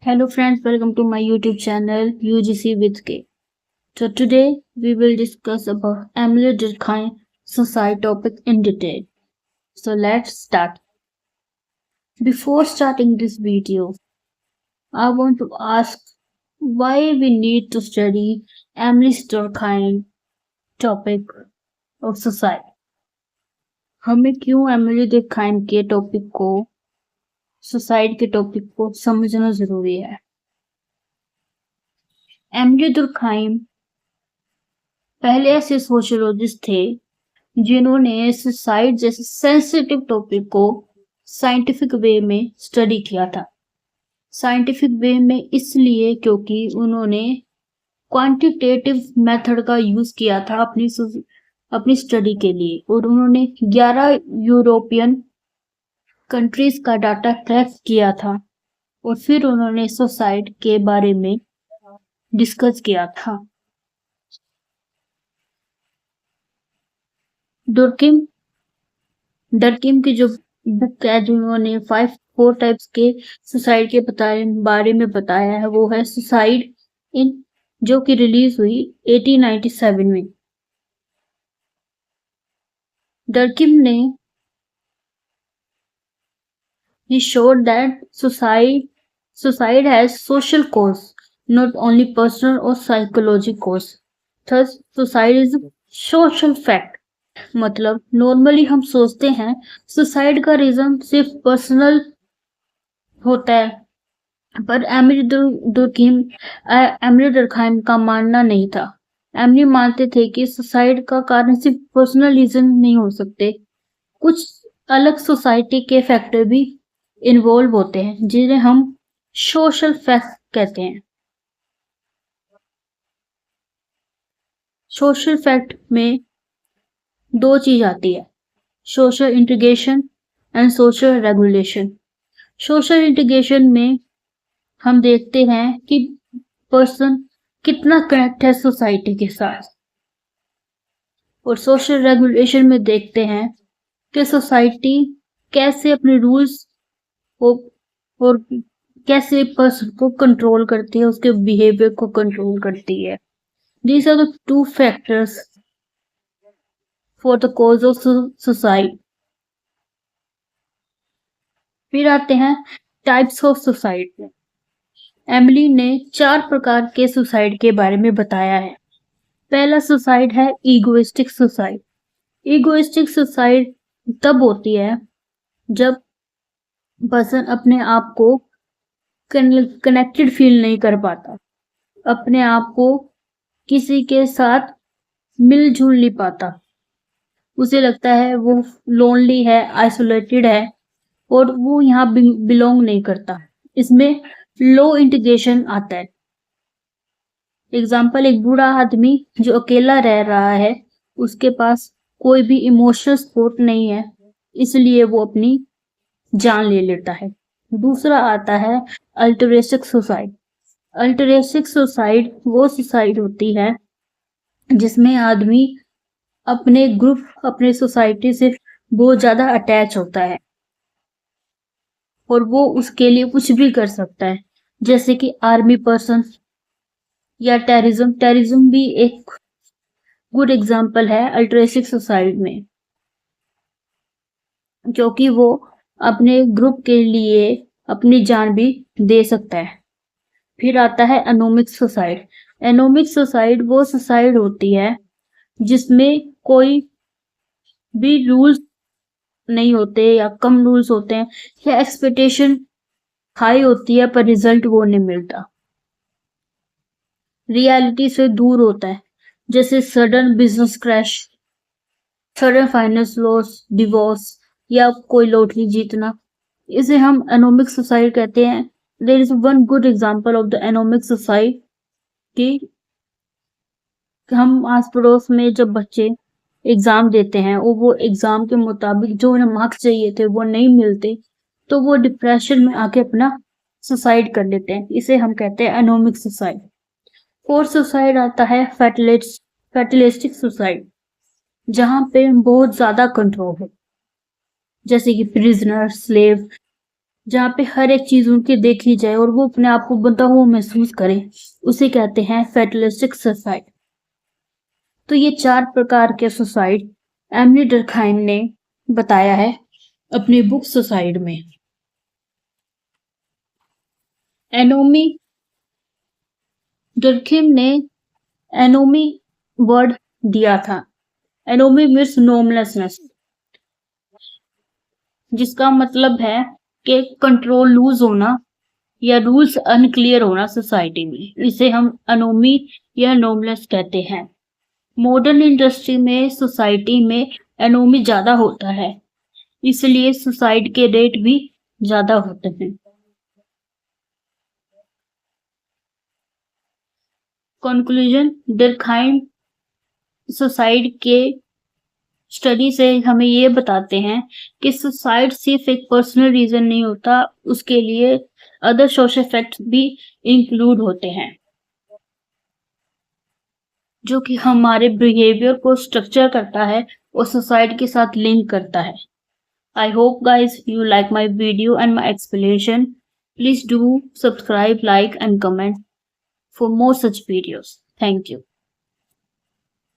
Hello friends, welcome to my YouTube channel UGC with K. So today we will discuss about Emily Durkheim suicide topic in detail. So let's start. Before starting this video, I want to ask why we need to study Emily Durkheim topic of suicide. हमें क्यों Emily डुर्कheim के topic को suicide के topic को समझना जरूरी है। Emily डुर्कheim पहले ऐसे सोशियोलॉजिस्ट थे जिन्होंने सुसाइड जैसे सेंसिटिव टॉपिक को साइंटिफिक वे में स्टडी किया था। साइंटिफिक वे में इसलिए क्योंकि उन्होंने क्वांटिटेटिव मेथड का यूज किया था अपनी स्टडी के लिए, और उन्होंने 11 यूरोपियन कंट्रीज का डाटा ट्रैक किया था और फिर उन्होंने सुसाइड के बारे में डिस्कस किया था। डर्किम की जो बुक है, जिन्होंने 4 टाइप्स के सुसाइड के बारे में बताया है, वो है सुसाइड इन, जो कि रिलीज हुई 1897 में। डर्किम ने he showed that suicide has social cause, not only personal or psychological cause. Thus, suicide is a social fact. मतलब नॉर्मली हम सोचते हैं सुसाइड का रीजन सिर्फ पर्सनल होता है, पर एमिली डुर्कheim का मानना नहीं था। एमिली मानते थे कि सुसाइड का कारण सिर्फ पर्सनल रीजन नहीं हो सकते, कुछ अलग सोसाइटी के फैक्टर भी इन्वॉल्व होते हैं जिन्हें हम सोशल फैक्ट कहते हैं। सोशल फैक्ट में 2 चीज आती है, social integration and social regulation. Social integration में हम देखते हैं कि पर्सन कितना कनेक्ट है सोसाइटी के साथ, और सोशल रेगुलेशन में देखते हैं कि सोसाइटी कैसे अपने रूल्स और कैसे पर्सन को कंट्रोल करती है, उसके बिहेवियर को कंट्रोल करती है। These are the 2 factors for the cause of suicide. फिर आते हैं टाइप्स ऑफ सुसाइड। एमिली ने 4 प्रकार के सुसाइड के बारे में बताया है। पहला सुसाइड है ईगोइस्टिक सुसाइड। ईगोइस्टिक सुसाइड तब होती है जब पर्सन अपने आप को कनेक्टेड फील नहीं कर पाता, अपने आप को किसी के साथ मिलजुल नहीं पाता, उसे लगता है वो लोनली है, आइसोलेटेड है और वो यहाँ बिलोंग नहीं करता। इसमें लो इंटीग्रेशन आता है। एग्जाम्पल, एक बूढ़ा आदमी जो अकेला रह रहा है, उसके पास कोई भी इमोशनल सपोर्ट नहीं है, इसलिए वो अपनी जान ले लेता है। दूसरा आता है अल्टरेस्टिक सुसाइड। अल्टरेस्टिक सुसाइड वो सुसाइड होती है जिसमें आदमी अपने ग्रुप, अपने सोसाइटी से बहुत ज्यादा अटैच होता है और वो उसके लिए कुछ भी कर सकता है, जैसे कि आर्मी पर्सन या टेररिज्म भी एक गुड एग्जांपल है अल्टरेस्टिक सुसाइड में, क्योंकि वो अपने ग्रुप के लिए अपनी जान भी दे सकता है। फिर आता है एनोमिक सुसाइड। एनोमिक सुसाइड वो सुसाइड होती है जिसमें कोई भी रूल्स नहीं होते या कम रूल्स होते हैं, या एक्सपेक्टेशन हाई होती है पर रिजल्ट वो नहीं मिलता, रियलिटी से दूर होता है, जैसे sudden business crash, sudden finance loss, divorce या कोई लॉटरी जीतना। इसे हम एनोमिक सुसाइड कहते हैं। There is one good example of the anomic suicide कि हम आस पड़ोस में जब बच्चे एग्जाम देते हैं और वो एग्जाम के मुताबिक जो उन्हें मार्क्स चाहिए थे वो नहीं मिलते, तो वो डिप्रेशन में आके अपना सुसाइड कर लेते हैं। इसे हम कहते हैं एनोमिक सुसाइड। फोर्थ सुसाइड आता है फैटलिस्टिक सुसाइड, जहां पे बहुत ज्यादा कंट्रोल है, जैसे कि प्रिजनर, स्लेव, जहाँ पे हर एक चीज उनकी देखी जाए और वो अपने आप को बंधा हुआ महसूस करे, उसे कहते हैं फेटलिस्टिक सुसाइड। तो ये 4 प्रकार के सुसाइड एमिली डर्कहाइम ने बताया है अपनी बुक सुसाइड में। एनोमी डर्कहाइम ने एनोमी वर्ड दिया था। एनोमी मीन्स नोमलेसनेस, जिसका मतलब है कि कंट्रोल लूज होना या रूल्स अनक्लियर होना सोसाइटी में। इसे हम अनोमी या नोमलेस कहते हैं। मॉडर्न इंडस्ट्री में सोसाइटी में एनोमी ज्यादा होता है, इसलिए सुसाइड के रेट भी ज्यादा होते हैं। कंक्लूजन, डर्कहाइम सुसाइड के स्टडी से हमें ये बताते हैं कि सुसाइड सिर्फ एक पर्सनल रीजन नहीं होता, उसके लिए अदर सोशल इफेक्ट्स भी इंक्लूड होते हैं, जो कि हमारे बिहेवियर को स्ट्रक्चर करता है और सुसाइड के साथ लिंक करता है। I hope guys you like my video and my explanation. Please do subscribe, like and comment for more such videos. Thank you.